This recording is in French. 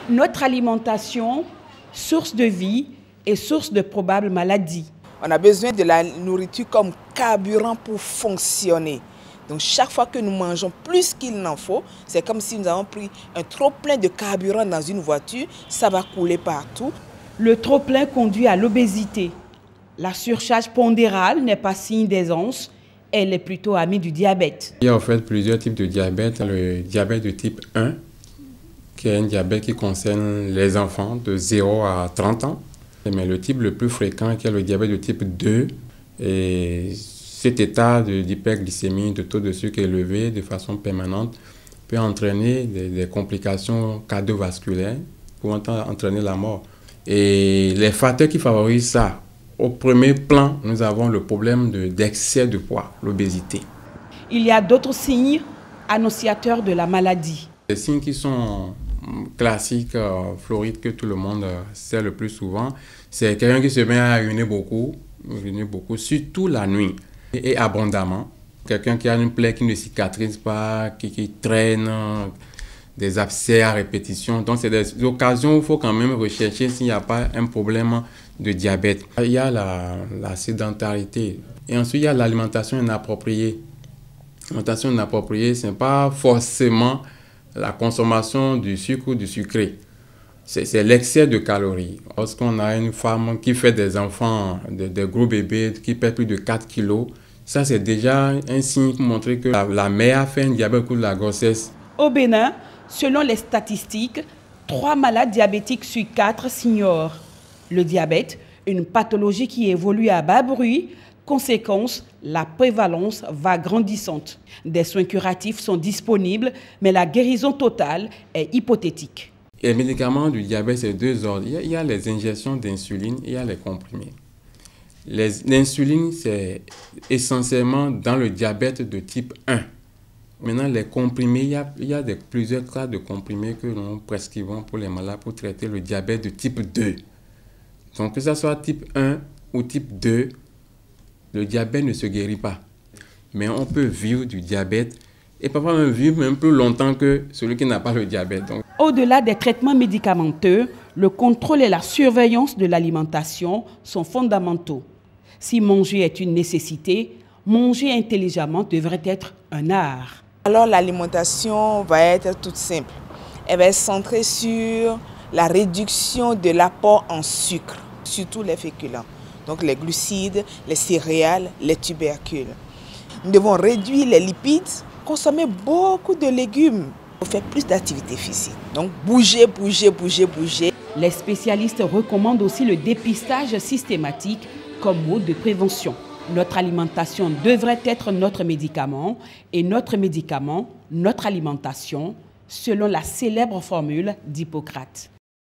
Notre alimentation, source de vie et source de probables maladies. On a besoin de la nourriture comme carburant pour fonctionner. Donc chaque fois que nous mangeons plus qu'il n'en faut, c'est comme si nous avons pris un trop-plein de carburant dans une voiture, ça va couler partout. Le trop-plein conduit à l'obésité. La surcharge pondérale n'est pas signe d'aisance, elle est plutôt amie du diabète. Il y a en fait plusieurs types de diabète. Le diabète de type 1, qui est un diabète qui concerne les enfants de 0 à 30 ans. Mais le type le plus fréquent, qui est le diabète de type 2, et cet état d'hyperglycémie, de taux de sucre élevé de façon permanente, peut entraîner des complications cardiovasculaires, pouvant entraîner la mort. Et les facteurs qui favorisent ça, au premier plan, nous avons le problème d'excès de poids, l'obésité. Il y a d'autres signes annonciateurs de la maladie. Les signes qui sont classiques, florides, que tout le monde sait le plus souvent, c'est quelqu'un qui se met à uriner beaucoup, surtout la nuit, et abondamment. Quelqu'un qui a une plaie qui ne cicatrise pas, qui traîne, des abcès à répétition. Donc, c'est des occasions où il faut quand même rechercher s'il n'y a pas un problème de diabète. Il y a la sédentarité. Et ensuite, il y a l'alimentation inappropriée. L'alimentation inappropriée, ce n'est pas forcément la consommation du sucre ou du sucré. C'est l'excès de calories. Lorsqu'on a une femme qui fait des enfants, des gros bébés, qui pèsent plus de 4 kilos, ça c'est déjà un signe pour montrer que la mère a fait un diabète au cours de la grossesse. Au Bénin, selon les statistiques, 3 malades diabétiques sur 4 s'ignorent. Le diabète, une pathologie qui évolue à bas bruit. Conséquence, la prévalence va grandissante. Des soins curatifs sont disponibles, mais la guérison totale est hypothétique. Les médicaments du diabète, c'est 2 ordres. Il y a les injections d'insuline et il y a les comprimés. L'insuline, c'est essentiellement dans le diabète de type 1. Maintenant, les comprimés, il y a plusieurs cas de comprimés que nous prescrivons pour les malades pour traiter le diabète de type 2. Donc, que ce soit type 1 ou type 2, le diabète ne se guérit pas. Mais on peut vivre du diabète et parfois même vivre même plus longtemps que celui qui n'a pas le diabète. Au-delà des traitements médicamenteux, le contrôle et la surveillance de l'alimentation sont fondamentaux. Si manger est une nécessité, manger intelligemment devrait être un art. Alors l'alimentation va être toute simple. Elle va être centrée sur la réduction de l'apport en sucre, surtout les féculents. Donc les glucides, les céréales, les tubercules. Nous devons réduire les lipides, consommer beaucoup de légumes, faire plus d'activité physique. Donc bouger. Les spécialistes recommandent aussi le dépistage systématique comme mode de prévention. Notre alimentation devrait être notre médicament et notre médicament, notre alimentation, selon la célèbre formule d'Hippocrate.